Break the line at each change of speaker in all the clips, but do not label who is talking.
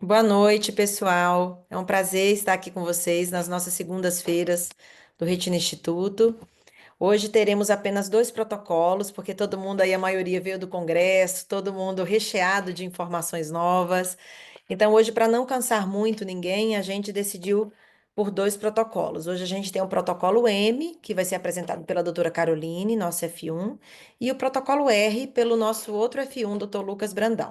Boa noite, pessoal. É um prazer estar aqui com vocês nas nossas segundas-feiras do Retina Instituto. Hoje teremos apenas dois protocolos, porque todo mundo aí, a maioria veio do Congresso, todo mundo recheado de informações novas. Então, hoje, para não cansar muito ninguém, a gente decidiu por dois protocolos. Hoje a gente tem o protocolo M, que vai ser apresentado pela doutora Caroline, nosso F1, e o protocolo R pelo nosso outro F1, doutor Lucas Brandão.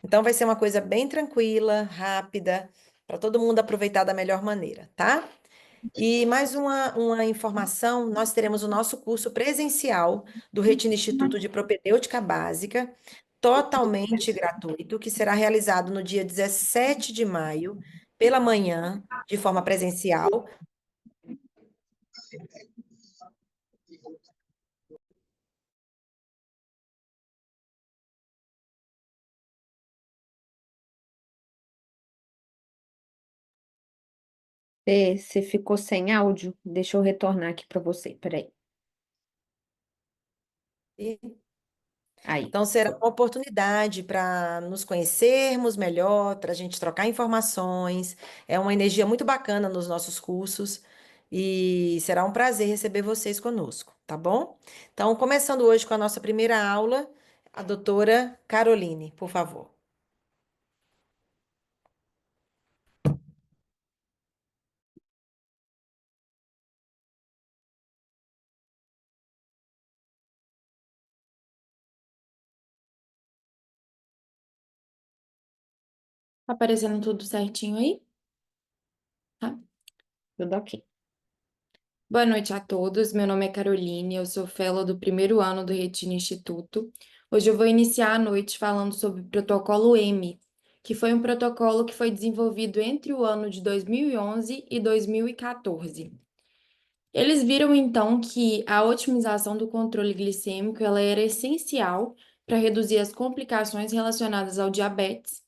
Então vai ser uma coisa bem tranquila, rápida, para todo mundo aproveitar da melhor maneira, tá? E mais uma informação: nós teremos o nosso curso presencial do Retina Instituto de Propedêutica Básica, totalmente gratuito, que será realizado no dia 17 de maio, pela manhã, de forma presencial.
Você ficou sem áudio? Deixa eu retornar aqui para você. Peraí. Aí.
Então, será uma oportunidade para nos conhecermos melhor, para a gente trocar informações. É uma energia muito bacana nos nossos cursos e será um prazer receber vocês conosco, tá bom? Então, começando hoje com a nossa primeira aula, a doutora Caroline, por favor.
Tá aparecendo tudo certinho aí? Tá? Tudo ok. Boa noite a todos. Meu nome é Caroline, eu sou fellow do primeiro ano do Retina Instituto. Hoje eu vou iniciar a noite falando sobre o protocolo M, que foi um protocolo que foi desenvolvido entre o ano de 2011 e 2014. Eles viram então que a otimização do controle glicêmico ela era essencial para reduzir as complicações relacionadas ao diabetes,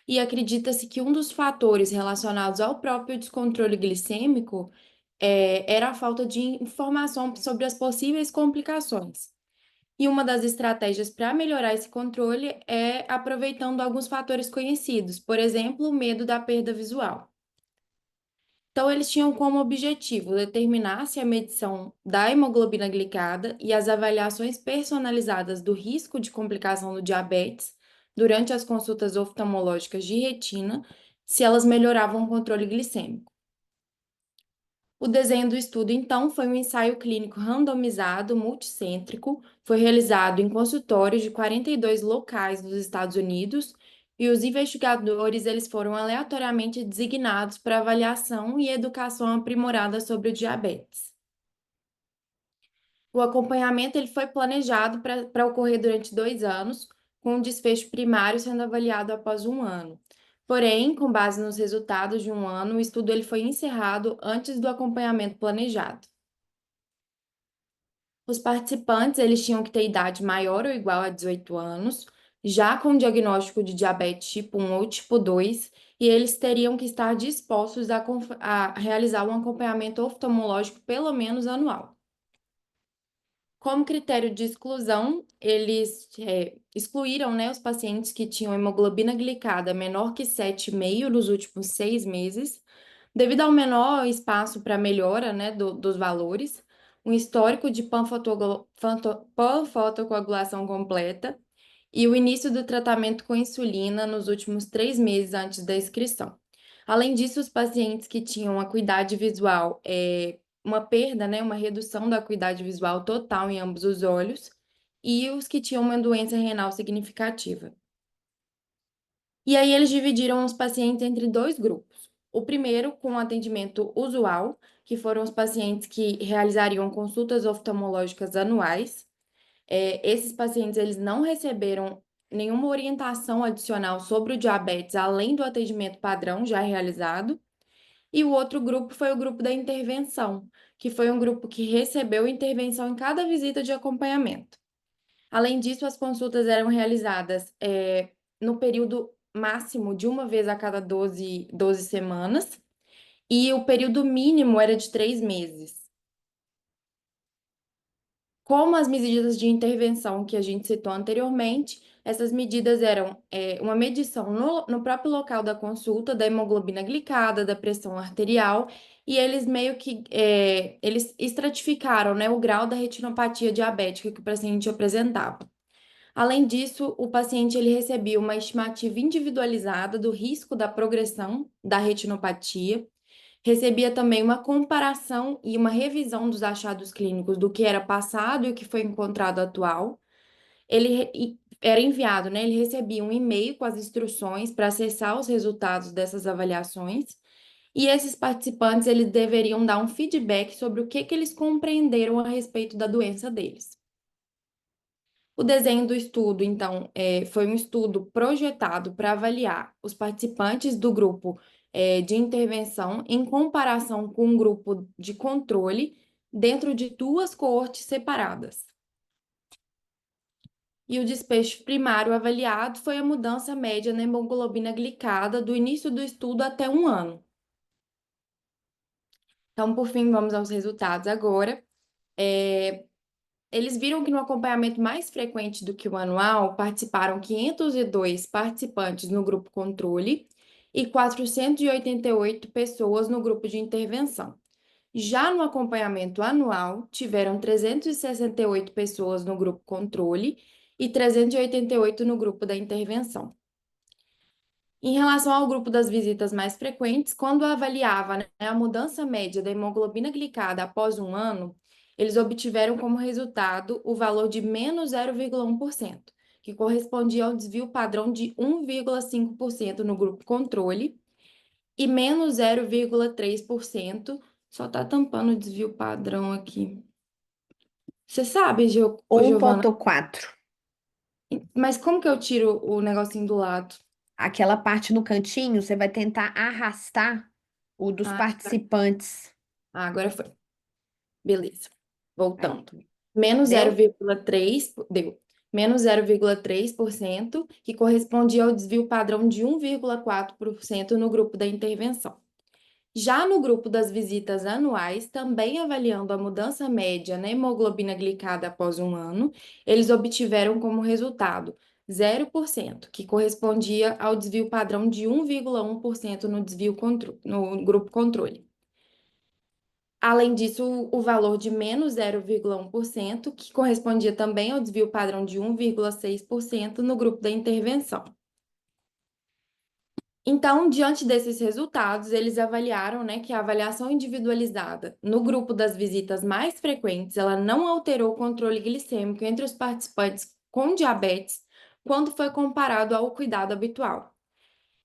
e acredita-se que um dos fatores relacionados ao próprio descontrole glicêmico era a falta de informação sobre as possíveis complicações. E uma das estratégias para melhorar esse controle é aproveitando alguns fatores conhecidos, por exemplo, o medo da perda visual. Então, eles tinham como objetivo determinar se a medição da hemoglobina glicada e as avaliações personalizadas do risco de complicação do diabetes durante as consultas oftalmológicas de retina, se elas melhoravam o controle glicêmico. O desenho do estudo, então, foi um ensaio clínico randomizado, multicêntrico, foi realizado em consultórios de 42 locais dos Estados Unidos, e os investigadores eles foram aleatoriamente designados para avaliação e educação aprimorada sobre o diabetes. O acompanhamento ele foi planejado para ocorrer durante 2 anos, com o desfecho primário sendo avaliado após um ano. Porém, com base nos resultados de um ano, o estudo ele foi encerrado antes do acompanhamento planejado. Os participantes eles tinham que ter idade maior ou igual a 18 anos, já com diagnóstico de diabetes tipo 1 ou tipo 2, e eles teriam que estar dispostos a realizar um acompanhamento oftalmológico pelo menos anual. Como critério de exclusão, eles excluíram, né, os pacientes que tinham hemoglobina glicada menor que 7,5 nos últimos 6 meses, devido ao menor espaço para melhora, né, dos valores, um histórico de panfotocoagulação completa e o início do tratamento com insulina nos últimos 3 meses antes da inscrição. Além disso, os pacientes que tinham acuidade visual, uma perda, né, uma redução da acuidade visual total em ambos os olhos, e os que tinham uma doença renal significativa. E aí eles dividiram os pacientes entre dois grupos. O primeiro com atendimento usual, que foram os pacientes que realizariam consultas oftalmológicas anuais. Esses pacientes eles não receberam nenhuma orientação adicional sobre o diabetes, além do atendimento padrão já realizado. E o outro grupo foi o grupo da intervenção, que foi um grupo que recebeu intervenção em cada visita de acompanhamento. Além disso, as consultas eram realizadas no período máximo de uma vez a cada 12 semanas, e o período mínimo era de 3 meses. Como as medidas de intervenção que a gente citou anteriormente, essas medidas eram uma medição no próprio local da consulta da hemoglobina glicada, da pressão arterial, e eles meio que eles estratificaram, né, o grau da retinopatia diabética que o paciente apresentava. Além disso, o paciente ele recebia uma estimativa individualizada do risco da progressão da retinopatia, recebia também uma comparação e uma revisão dos achados clínicos do que era passado e o que foi encontrado atual. Era enviado, né? Ele recebia um e-mail com as instruções para acessar os resultados dessas avaliações. E esses participantes, eles deveriam dar um feedback sobre o que eles compreenderam a respeito da doença deles. O desenho do estudo, então, foi um estudo projetado para avaliar os participantes do grupo, de intervenção em comparação com um grupo de controle dentro de duas coortes separadas. E o desfecho primário avaliado foi a mudança média na hemoglobina glicada do início do estudo até um ano. Então, por fim, vamos aos resultados agora. Eles viram que no acompanhamento mais frequente do que o anual, participaram 502 participantes no grupo controle e 488 pessoas no grupo de intervenção. Já no acompanhamento anual, tiveram 368 pessoas no grupo controle e 388 no grupo da intervenção. Em relação ao grupo das visitas mais frequentes, quando avaliava, né, a mudança média da hemoglobina glicada após um ano, eles obtiveram como resultado o valor de menos 0,1%, que correspondia ao desvio padrão de 1,5% no grupo controle e menos 0,3%, só está tampando o desvio padrão aqui. Você sabe, Giovana,
1,4.
mas como que eu tiro o negocinho do lado?
Aquela parte no cantinho, você vai tentar arrastar o dos
Ah,
participantes.
agora foi. Beleza.
Aí,
Voltando. Menos
deu?
0,3, deu. Menos 0,3%, que correspondia ao desvio padrão de 1,4% no grupo da intervenção. Já no grupo das visitas anuais, também avaliando a mudança média na hemoglobina glicada após um ano, eles obtiveram como resultado 0%, que correspondia ao desvio padrão de 1,1% no no grupo controle. Além disso, o valor de menos 0,1%, que correspondia também ao desvio padrão de 1,6% no grupo da intervenção. Então, diante desses resultados, eles avaliaram, né, que a avaliação individualizada no grupo das visitas mais frequentes, ela não alterou o controle glicêmico entre os participantes com diabetes quando foi comparado ao cuidado habitual.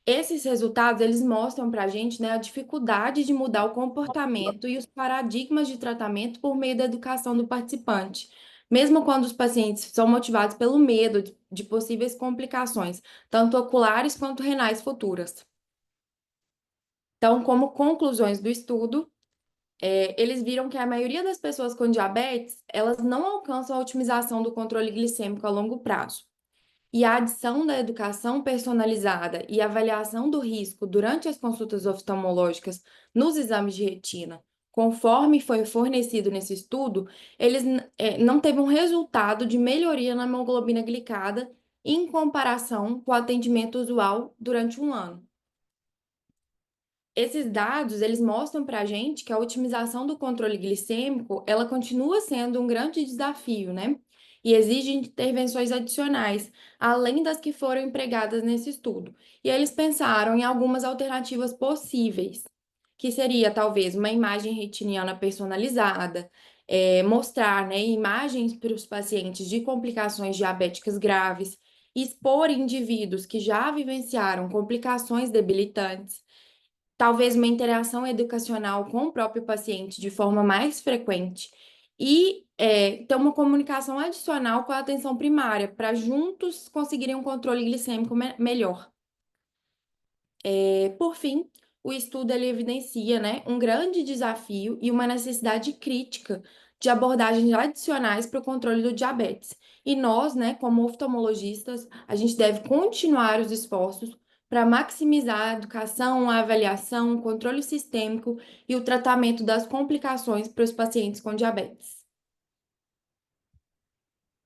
Esses resultados, eles mostram para a gente, né, a dificuldade de mudar o comportamento e os paradigmas de tratamento por meio da educação do participante, mesmo quando os pacientes são motivados pelo medo de possíveis complicações, tanto oculares quanto renais futuras. Então, como conclusões do estudo, eles viram que a maioria das pessoas com diabetes, elas não alcançam a otimização do controle glicêmico a longo prazo. E a adição da educação personalizada e avaliação do risco durante as consultas oftalmológicas nos exames de retina, conforme foi fornecido nesse estudo, eles não teve um resultado de melhoria na hemoglobina glicada em comparação com o atendimento usual durante um ano. Esses dados, eles mostram para a gente que a otimização do controle glicêmico, ela continua sendo um grande desafio, né? E exige intervenções adicionais, além das que foram empregadas nesse estudo. E eles pensaram em algumas alternativas possíveis, que seria talvez uma imagem retiniana personalizada, mostrar, né, imagens para os pacientes de complicações diabéticas graves, expor indivíduos que já vivenciaram complicações debilitantes, talvez uma interação educacional com o próprio paciente de forma mais frequente e ter uma comunicação adicional com a atenção primária, para juntos conseguirem um controle glicêmico melhor. Por fim, o estudo ele evidencia, né, um grande desafio e uma necessidade crítica de abordagens adicionais para o controle do diabetes. E nós, né, como oftalmologistas, a gente deve continuar os esforços para maximizar a educação, a avaliação, o controle sistêmico e o tratamento das complicações para os pacientes com diabetes.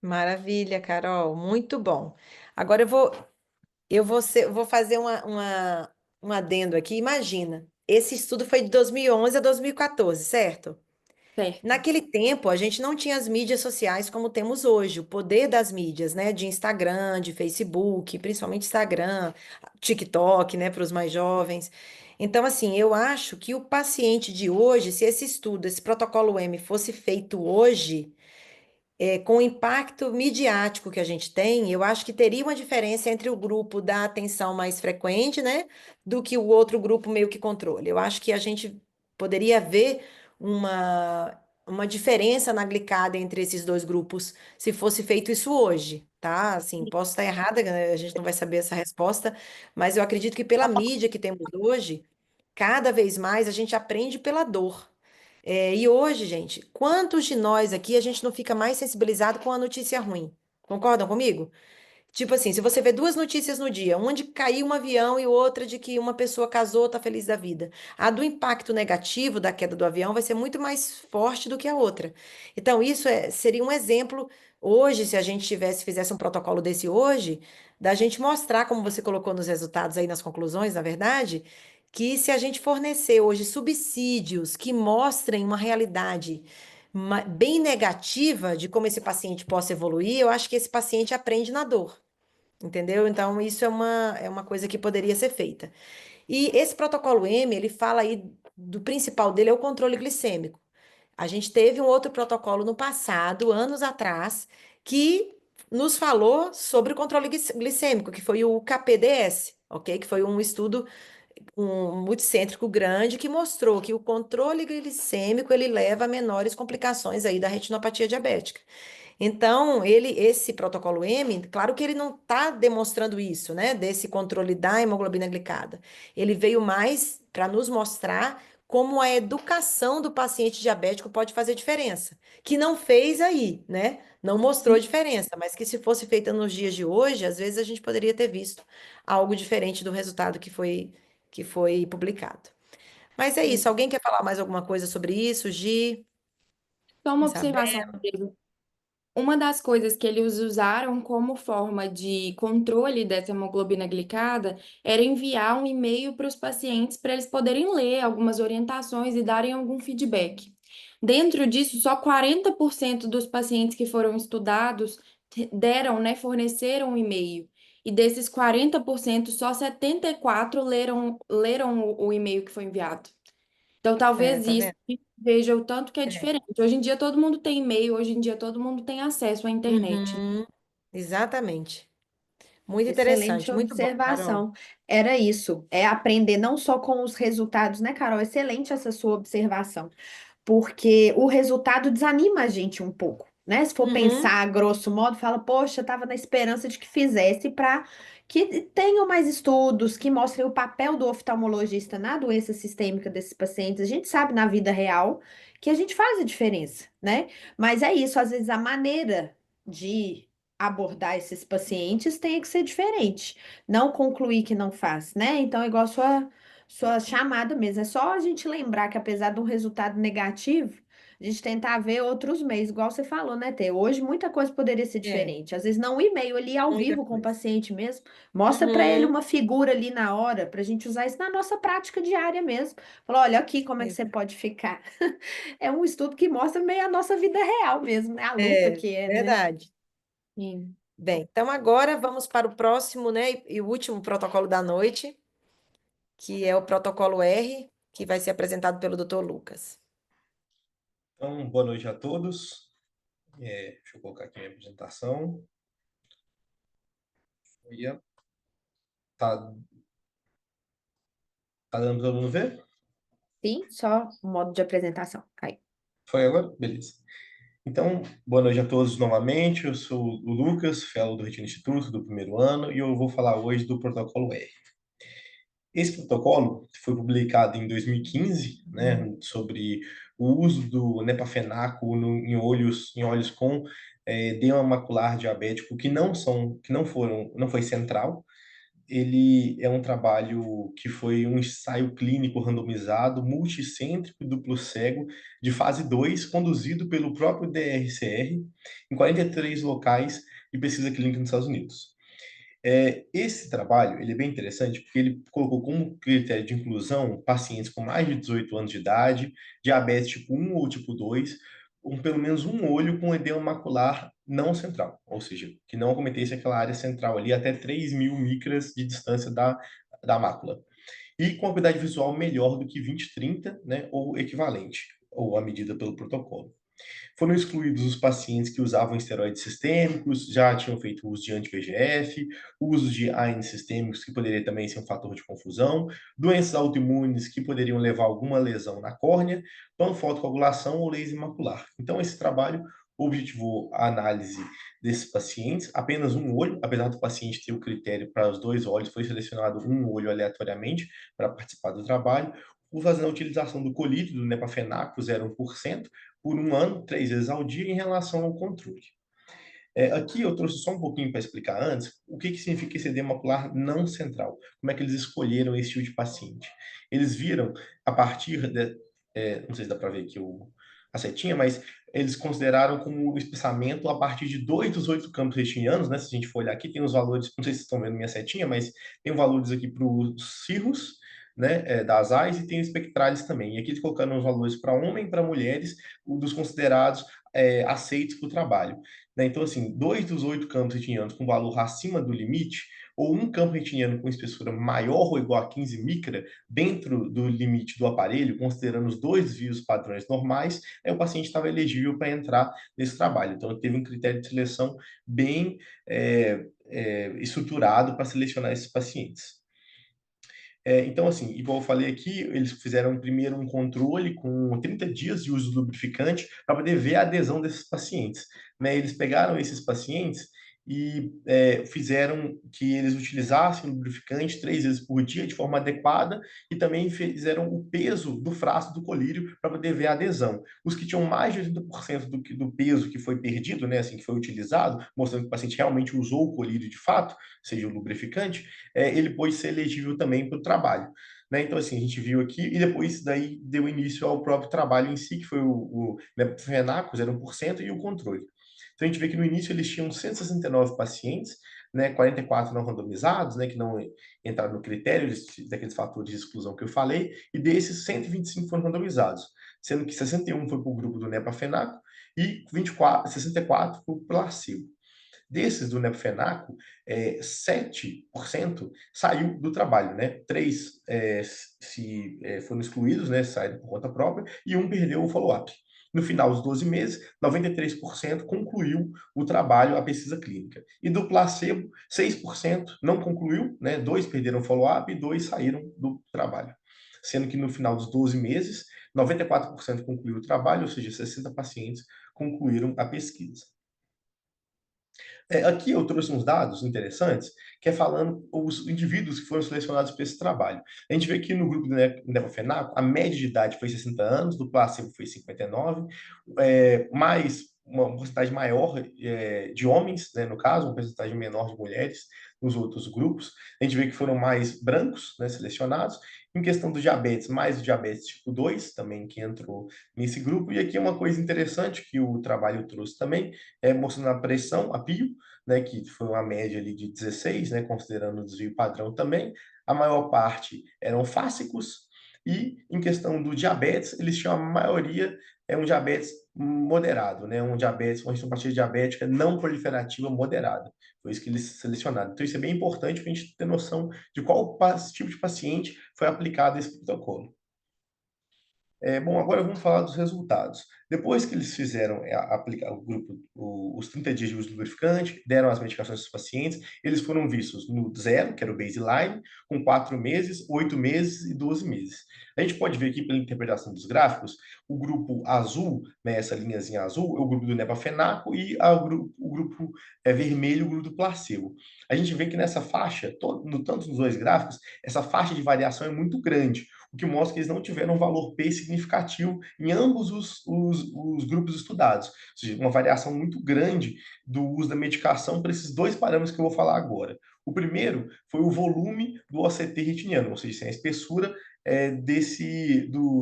Maravilha, Carol, muito bom. Agora vou fazer um adendo aqui. Imagina, esse estudo foi de 2011 a 2014, certo?
Certo.
Naquele tempo, a gente não tinha as mídias sociais como temos hoje, o poder das mídias, né? De Instagram, de Facebook, principalmente Instagram, TikTok, né, para os mais jovens. Então, assim, eu acho que o paciente de hoje, se esse estudo, esse protocolo M fosse feito hoje, com o impacto midiático que a gente tem, eu acho que teria uma diferença entre o grupo da atenção mais frequente, né, do que o outro grupo meio que controle. Eu acho que a gente poderia ver uma diferença na glicada entre esses dois grupos se fosse feito isso hoje, tá? Assim, posso estar errada, né, a gente não vai saber essa resposta, mas eu acredito que pela mídia que temos hoje, cada vez mais a gente aprende pela dor. E hoje, gente, quantos de nós aqui a gente não fica mais sensibilizado com a notícia ruim? Concordam comigo? Tipo assim, se você vê duas notícias no dia, uma de que caiu um avião e outra de que uma pessoa casou, tá feliz da vida. A do impacto negativo da queda do avião vai ser muito mais forte do que a outra. Então, seria um exemplo hoje, se a gente fizesse um protocolo desse hoje, da gente mostrar, como você colocou nos resultados aí nas conclusões, na verdade, que se a gente fornecer hoje subsídios que mostrem uma realidade bem negativa de como esse paciente possa evoluir, eu acho que esse paciente aprende na dor. Entendeu? Então, isso é uma coisa que poderia ser feita. E esse protocolo M, ele fala aí do principal dele é o controle glicêmico. A gente teve um outro protocolo no passado, anos atrás, que nos falou sobre o controle glicêmico, que foi o KPDS, ok? Que foi um estudo multicêntrico grande que mostrou que o controle glicêmico ele leva a menores complicações aí da retinopatia diabética. Então, esse protocolo M, claro que ele não está demonstrando isso, né, desse controle da hemoglobina glicada. Ele veio mais para nos mostrar como a educação do paciente diabético pode fazer diferença, que não fez aí, né? Não mostrou diferença, mas que se fosse feita nos dias de hoje, às vezes a gente poderia ter visto algo diferente do resultado que foi publicado. Mas é isso.
Sim.
Alguém quer falar mais alguma coisa sobre isso, Gi?
Só uma observação,
Isabel?
Pedro. Uma das coisas que eles usaram como forma de controle dessa hemoglobina glicada era enviar um e-mail para os pacientes para eles poderem ler algumas orientações e darem algum feedback. Dentro disso, só 40% dos pacientes que foram estudados deram, né, forneceram um e-mail. E desses 40%, só 74 leram o e-mail que foi enviado. Então, talvez
Tá
isso
vendo?
veja o tanto que é
É.
diferente. Hoje em dia, todo mundo tem e-mail, hoje em dia, todo mundo tem acesso à internet.
Uhum, exatamente. Muito
Excelente
interessante, muito bom, Carol.
observação. Era isso, é aprender não só com os resultados, né, Carol? Excelente essa sua observação, porque o resultado desanima a gente um pouco, né? Se for
Uhum,
pensar a grosso modo, fala, poxa, eu estava na esperança de que fizesse para que tenham mais estudos que mostrem o papel do oftalmologista na doença sistêmica desses pacientes. A gente sabe na vida real que a gente faz a diferença, né? Mas é isso, às vezes a maneira de abordar esses pacientes tem que ser diferente. Não concluir que não faz, né? Então, é igual a sua chamada mesmo. É só a gente lembrar que, apesar de um resultado negativo, a gente tentar ver outros meios, igual você falou, né, Tê? Hoje muita coisa poderia ser
é,
diferente. Às vezes, não um e-mail ali ao
muita
vivo com o
coisa.
paciente mesmo. Mostra para ele
Uhum,
uma figura ali na hora, para a gente usar isso na nossa prática diária mesmo. Fala, olha aqui como é que você
exa-
pode ficar. É um estudo que mostra meio a nossa vida real mesmo, né? A luta que é, né?
verdade.
Sim.
Bem, então agora vamos para o próximo, né, e o último protocolo da noite, que é o protocolo R, que vai ser apresentado pelo Dr. Lucas.
Então, boa noite a todos. Deixa eu colocar aqui minha apresentação. Ia. Tá, tá dando para todo mundo ver?
Sim, só o modo de apresentação. Aí.
Foi agora? Beleza. Então, boa noite a todos novamente. Eu sou o Lucas, fellow do Retina Instituto do primeiro ano, e eu vou falar hoje do protocolo R. Esse protocolo foi publicado em 2015, né, sobre o uso do nepafenaco em olhos com edema macular diabético que não foi central, ele é um trabalho que foi um ensaio clínico randomizado, multicêntrico e duplo cego, de fase 2, conduzido pelo próprio DRCR, em 43 locais de pesquisa clínica nos Estados Unidos. Esse trabalho ele é bem interessante porque ele colocou como critério de inclusão pacientes com mais de 18 anos de idade, diabetes tipo 1 ou tipo 2, com pelo menos um olho com edema macular não central, ou seja, que não acometesse aquela área central ali até 3.000 micras de distância da mácula. E com acuidade visual melhor do que 20/30, né, ou equivalente, ou a medida pelo protocolo. Foram excluídos os pacientes que usavam esteroides sistêmicos, já tinham feito uso de anti-VEGF, uso de AINES sistêmicos, que poderia também ser um fator de confusão, doenças autoimunes que poderiam levar a alguma lesão na córnea, panfotocoagulação ou laser macular. Então, esse trabalho objetivou a análise desses pacientes, apenas um olho, apesar do paciente ter o critério para os dois olhos, foi selecionado um olho aleatoriamente para participar do trabalho, fazendo a utilização do colírio, do nepafenaco 0,1%, por um ano, 3 vezes ao dia, em relação ao controle. Aqui eu trouxe só um pouquinho para explicar antes o que significa esse edema macular não central. Como é que eles escolheram esse tipo de paciente? Eles viram, a partir de. Não sei se dá para ver aqui a setinha, mas eles consideraram como espaçamento a partir de 2 dos 8 campos retinianos, né? Se a gente for olhar aqui, tem os valores, não sei se vocês estão vendo minha setinha, mas tem valores aqui para os cirros, né, das AIS e tem os espectralis também. E aqui eles colocaram os valores para homem e para mulheres, dos considerados aceitos para o trabalho. Né? Então, assim, 2 dos 8 campos retinianos com valor acima do limite, ou um campo retiniano com espessura maior ou igual a 15 micra, dentro do limite do aparelho, considerando os dois desvios padrões normais, o paciente estava elegível para entrar nesse trabalho. Então, teve um critério de seleção bem estruturado para selecionar esses pacientes. Então, assim, igual eu falei aqui, eles fizeram primeiro um controle com 30 dias de uso do lubrificante para poder ver a adesão desses pacientes. Né? Eles pegaram esses pacientes e fizeram que eles utilizassem o lubrificante 3 vezes por dia de forma adequada e também fizeram o peso do frasco do colírio para poder ver a adesão. Os que tinham mais de 80% do peso que foi perdido, né, assim, que foi utilizado, mostrando que o paciente realmente usou o colírio de fato, seja o lubrificante, ele pôde ser elegível também para o trabalho. Né? Então, assim, a gente viu aqui, e depois daí deu início ao próprio trabalho em si, que foi o Fenaco, 0,1%, e o controle. Então, a gente vê que no início eles tinham 169 pacientes, né, 44 não randomizados, né, que não entraram no critério daqueles fatores de exclusão que eu falei, e desses 125 foram randomizados, sendo que 61 foi para o grupo do Nepafenaco e 64 para o placebo. Desses do Nepafenaco, 7% saiu do trabalho, né? 3 foram excluídos, né? Saíram por conta própria, e um perdeu o follow-up. No final dos 12 meses, 93% concluiu o trabalho, a pesquisa clínica. E do placebo, 6% não concluiu, né? 2 perderam o follow-up e 2 saíram do trabalho. Sendo que no final dos 12 meses, 94% concluiu o trabalho, ou seja, 60 pacientes concluíram a pesquisa. Aqui eu trouxe uns dados interessantes, que é falando os indivíduos que foram selecionados para esse trabalho. A gente vê que no grupo do Nepafenaco, a média de idade foi 60 anos, do placebo foi 59, mais uma porcentagem maior de homens, né, no caso, uma porcentagem menor de mulheres nos outros grupos. A gente vê que foram mais brancos, né, selecionados. Em questão do diabetes, mais o diabetes tipo 2, também que entrou nesse grupo. E aqui é uma coisa interessante que o trabalho trouxe também, mostrando a pressão, a PIO, né, que foi uma média ali de 16, né, considerando o desvio padrão também. A maior parte eram fásicos, e em questão do diabetes, eles tinham a maioria um diabetes moderado, né, um diabetes, uma retinopatia diabética não proliferativa moderada. Foi isso que eles selecionaram. Então, isso é bem importante para a gente ter noção de qual tipo de paciente foi aplicado esse protocolo. Bom, agora vamos falar dos resultados. Depois que eles fizeram aplicar o grupo, os 30 dias de uso do lubrificante, deram as medicações aos pacientes, eles foram vistos no 0, que era o baseline, com 4 meses, 8 meses e 12 meses. A gente pode ver aqui pela interpretação dos gráficos, o grupo azul, né, essa linhazinha azul, é o grupo do Nepafenaco, e o grupo vermelho, o grupo do placebo. A gente vê que nessa faixa, tanto nos dois gráficos, essa faixa de variação é muito grande. o que mostra que eles não tiveram um valor P significativo em ambos os grupos estudados, ou seja, uma variação muito grande do uso da medicação para esses dois parâmetros que eu vou falar agora. O primeiro foi o volume do OCT retiniano, ou seja, a espessura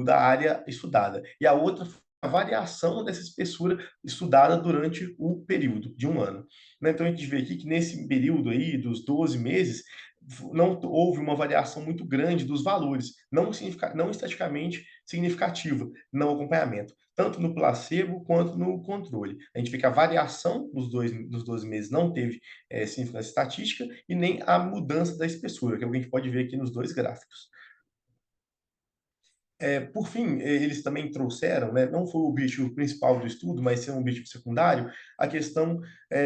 da área estudada. E a outra foi a variação dessa espessura estudada durante o período de um ano. Né? Então, a gente vê aqui que nesse período aí, dos 12 meses, não houve uma variação muito grande dos valores, não estatisticamente significativa no acompanhamento, tanto no placebo quanto no controle. A gente vê que a variação nos 12 meses não teve significância estatística e nem a mudança da espessura, que é o que a gente pode ver aqui nos dois gráficos. Por fim, eles também trouxeram, né, não foi o objetivo principal do estudo, mas sim um objetivo secundário, a questão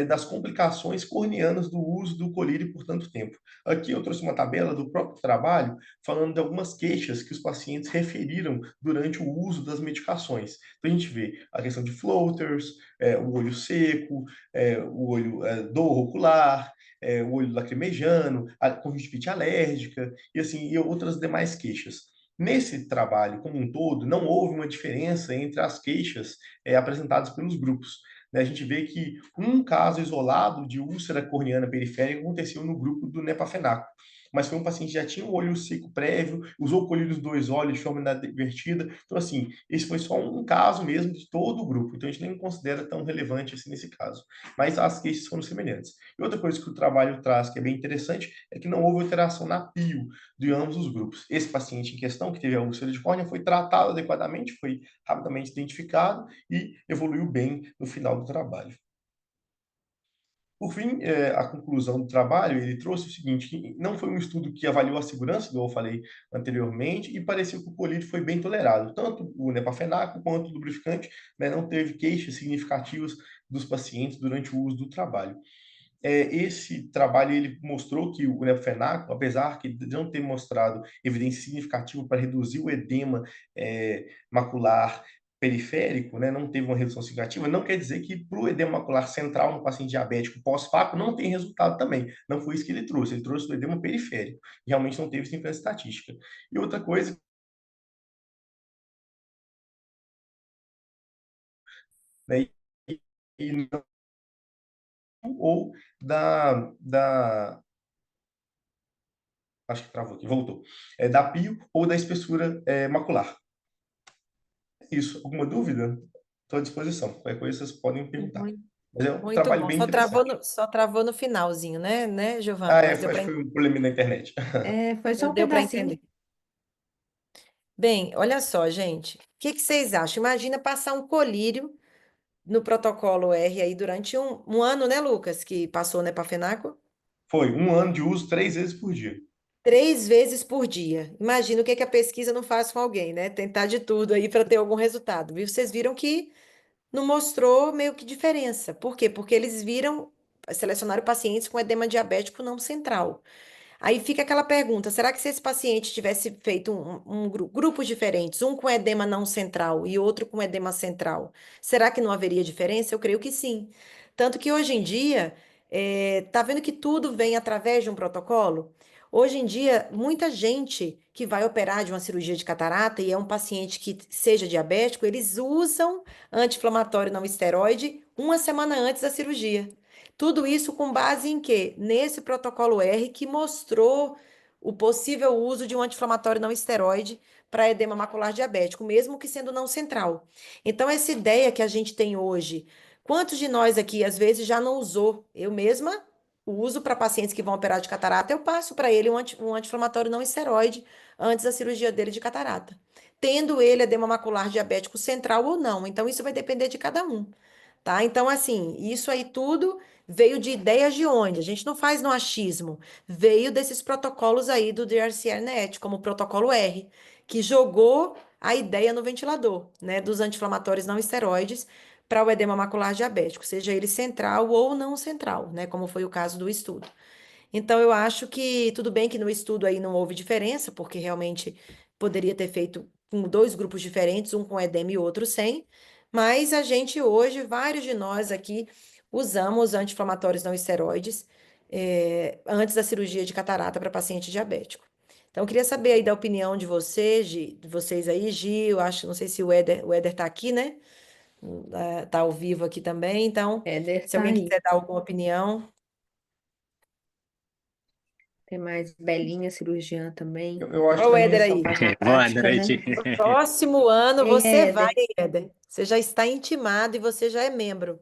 das complicações corneanas do uso do colírio por tanto tempo. Aqui eu trouxe uma tabela do próprio trabalho, falando de algumas queixas que os pacientes referiram durante o uso das medicações. Então a gente vê a questão de floaters, o olho seco, o olho dor ocular, o olho lacrimejando, a conjuntivite alérgica, e assim, e outras demais queixas. Nesse trabalho como um todo, não houve uma diferença entre as queixas apresentadas pelos grupos. Né? A gente vê que um caso isolado de úlcera corneana periférica aconteceu no grupo do Nepafenaco, mas foi um paciente que já tinha um olho seco prévio, usou o colírio dos dois olhos de forma inadvertida. Então, assim, esse foi só um caso mesmo de todo o grupo, então a gente nem considera tão relevante assim nesse caso. Mas as queixas foram semelhantes. E outra coisa que o trabalho traz, que é bem interessante, é que não houve alteração na PIO de ambos os grupos. Esse paciente em questão, que teve a úlcera de córnea, foi tratado adequadamente, foi rapidamente identificado e evoluiu bem no final do trabalho. Por fim, a conclusão do trabalho, ele trouxe o seguinte, que não foi um estudo que avaliou a segurança, como eu falei anteriormente, e pareceu que o colírio foi bem tolerado. Tanto o nepafenaco quanto o lubrificante, né, não teve queixas significativas dos pacientes durante o uso do trabalho. Esse trabalho ele mostrou que o nefenaco, apesar de não ter mostrado evidência significativa para reduzir o edema macular periférico, né, não teve uma redução significativa, não quer dizer que para o edema macular central no paciente diabético pós-faco não tem resultado também. Não foi isso que ele trouxe o edema periférico. Realmente não teve significância estatística. E outra coisa, né, e não, ou acho que travou aqui, voltou, da pio ou da espessura macular. Isso. Alguma dúvida? Estou à disposição. Qualquer coisa vocês podem perguntar.
Muito,
Mas é um
muito
trabalho
bom.
bem interessante.
Só travou no finalzinho, né, Giovana? Mas
Acho que foi um problema na internet.
Foi só um
deu para
pedacinho.
entender. Bem, olha só, gente. O que que vocês acham? Imagina passar um colírio no protocolo R aí durante um ano, né, Lucas? Que passou, né, Pafenaco?
Foi um ano de uso 3 vezes por dia.
3 vezes por dia. Imagina o que que a pesquisa não faz com alguém, né? Tentar de tudo aí para ter algum resultado, viu? Vocês viram que não mostrou meio que diferença. Por quê? Porque eles selecionaram pacientes com edema diabético não central. Aí fica aquela pergunta: será que se esse paciente tivesse feito grupos diferentes, um com edema não central e outro com edema central, será que não haveria diferença? Eu creio que sim. Tanto que hoje em dia, tá vendo que tudo vem através de um protocolo? Hoje em dia, muita gente que vai operar de uma cirurgia de catarata e é um paciente que seja diabético, eles usam anti-inflamatório não esteroide uma semana antes da cirurgia. Tudo isso com base em quê? Nesse protocolo R que mostrou o possível uso de um anti-inflamatório não esteroide para edema macular diabético, mesmo que sendo não central. Então, essa ideia que a gente tem hoje, quantos de nós aqui às vezes já não usou? Eu mesma uso para pacientes que vão operar de catarata, eu passo para ele um anti-inflamatório não esteroide antes da cirurgia dele de catarata, tendo ele edema macular diabético central ou não. Então, isso vai depender de cada um. Tá? Então, assim, isso aí tudo veio de ideias de onde? A gente não faz no achismo. Veio desses protocolos aí do DRCR-NET, como o protocolo R, que jogou a ideia no ventilador, né, dos anti-inflamatórios não esteroides para o edema macular diabético, seja ele central ou não central, né, como foi o caso do estudo. Então, eu acho que tudo bem que no estudo aí não houve diferença, porque realmente poderia ter feito com dois grupos diferentes, um com edema e outro sem, mas a gente hoje, vários de nós aqui, usamos anti-inflamatórios não esteroides antes da cirurgia de catarata para paciente diabético. Então, eu queria saber aí da opinião de vocês, de vocês aí, Gi, eu acho, não sei se o Éder tá aqui, né? Tá ao vivo aqui também, então,
Éder
se
tá
alguém
aí.
quiser dar alguma opinião.
Tem mais Belinha, cirurgiã também.
Eu acho
Olha o Éder
também.
Só
aí.
faz na
Boa
prática, né?
noite.
Próximo ano
Ei,
você vai,
Éder.
Éder. Você já está intimado e você já é membro.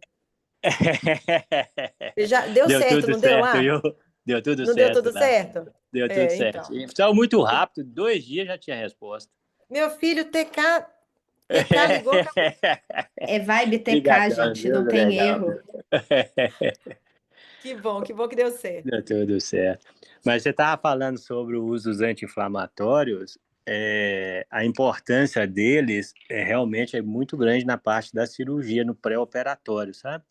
Você já deu
Deu
certo,
tudo
não deu
certo,
lá?
viu? Deu tudo
Não deu
certo
tudo
lá.
certo?
Deu tudo
É,
certo.
então.
Saiu muito rápido, 2 dias já tinha resposta.
Meu filho, TK ligou.
É vibe TK,
Obrigadão,
gente, não
Deus,
tem
legal.
erro.
Que bom que deu certo.
Deu tudo certo. Mas você estava falando sobre o uso dos anti-inflamatórios, a importância deles realmente é muito grande na parte da cirurgia, no pré-operatório, sabe?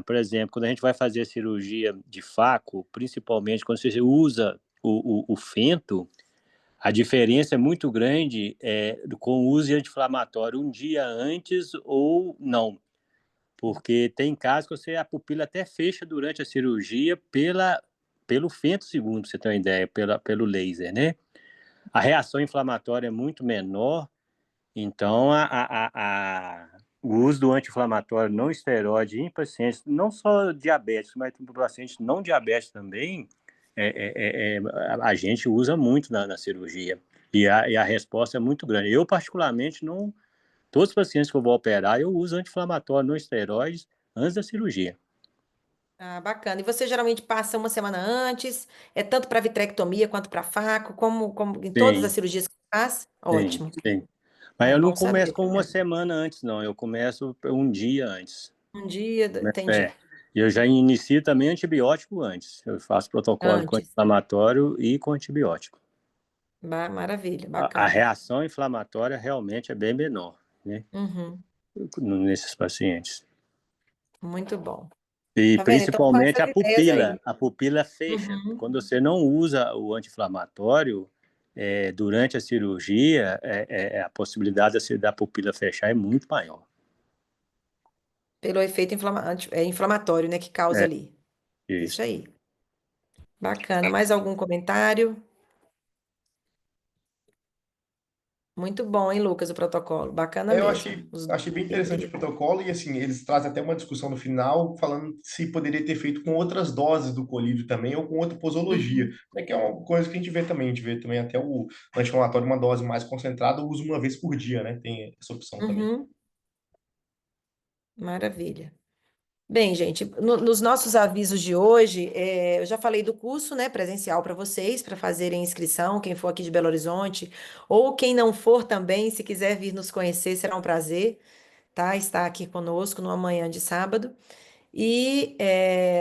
Por exemplo, quando a gente vai fazer a cirurgia de faco, principalmente quando você usa o fento, a diferença é muito grande com o uso de anti-inflamatório um dia antes ou não. Porque tem casos que a pupila até fecha durante a cirurgia pelo femtosegundo, para você ter uma ideia, pelo laser, né? A reação inflamatória é muito menor, então o uso do anti-inflamatório não esteroide em pacientes, não só diabéticos, mas em pacientes não diabéticos também, a gente usa muito na cirurgia. E a resposta é muito grande. Eu, particularmente, não. Todos os pacientes que eu vou operar, eu uso anti-inflamatório não esteroides antes da cirurgia.
Ah, bacana. E você geralmente passa uma semana antes? É tanto para vitrectomia quanto para faco? Como em todas as
Sim,
cirurgias que faz?
sim,
Ótimo.
sim. Mas
Ah,
eu não
bom
começo
saber.
com uma semana antes, não. Eu começo um dia antes.
Um dia,
É.
entendi.
Eu já inicio também antibiótico antes. Eu faço protocolo com
Antes.
anti-inflamatório e com antibiótico.
Maravilha,
A
bacana.
reação inflamatória realmente é bem menor, né,
Uhum,
nesses pacientes.
muito bom.
E
Tá vendo? Então, são
principalmente
essas
a
ideias
pupila.
aí.
A pupila fecha.
Uhum.
Quando você não usa o anti-inflamatório, durante a cirurgia, a possibilidade da pupila fechar é muito maior.
Pelo efeito inflamatório, né, que causa
É
ali. Isso
isso.
aí. Bacana. Mais algum comentário? Muito bom, hein, Lucas, o protocolo. Bacana
Eu
mesmo.
achei bem interessante o protocolo e assim, eles trazem até uma discussão no final falando se poderia ter feito com outras doses do colírio também ou com outra posologia.
Uhum.
É que é uma coisa que a gente vê também até o anti-inflamatório, uma dose mais concentrada, usa uma vez por dia, né? Tem essa opção também.
Uhum. Maravilha. Bem, gente, nos nossos avisos de hoje, eu já falei do curso, né, presencial para vocês, para fazerem inscrição, quem for aqui de Belo Horizonte, ou quem não for também, se quiser vir nos conhecer, será um prazer, tá? Estar aqui conosco numa manhã de sábado. E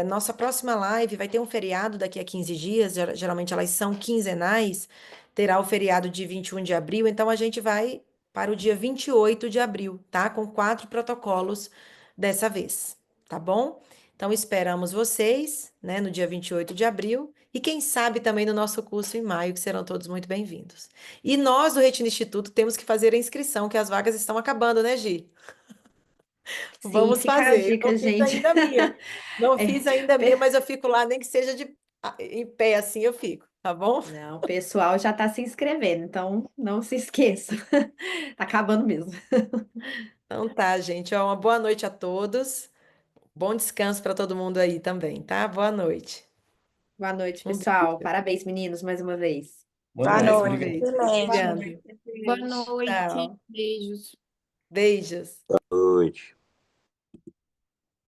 nossa próxima live vai ter um feriado daqui a 15 dias, geralmente elas são quinzenais, terá o feriado de 21 de abril, então a gente vai para o dia 28 de abril, tá? Com 4 protocolos dessa vez, tá bom? Então esperamos vocês, né, no dia 28 de abril, e quem sabe também no nosso curso em maio, que serão todos muito bem-vindos. E nós do Retina Instituto temos que fazer a inscrição, que as vagas estão acabando, né, Gi?
Sim,
Vamos
fica a
fazer. Eu
dica,
não fiz
gente.
ainda a minha. Não
É,
fiz ainda a minha,
pe-
mas eu fico lá, nem que seja em pé assim, eu fico, tá bom?
Não, o pessoal já está se inscrevendo, então não se esqueça. Tá acabando mesmo.
Então tá, gente. Ó, uma boa noite a todos. Bom descanso para todo mundo aí também, tá? Boa noite.
Boa noite,
Um
pessoal.
beijo.
Parabéns, meninos, mais uma vez.
Boa
Boa
Mais
noite,
uma
noite,
obrigado.
vez.
excelente.
Obrigada.
Boa noite.
Tchau.
Beijos.
Beijos.
Boa noite.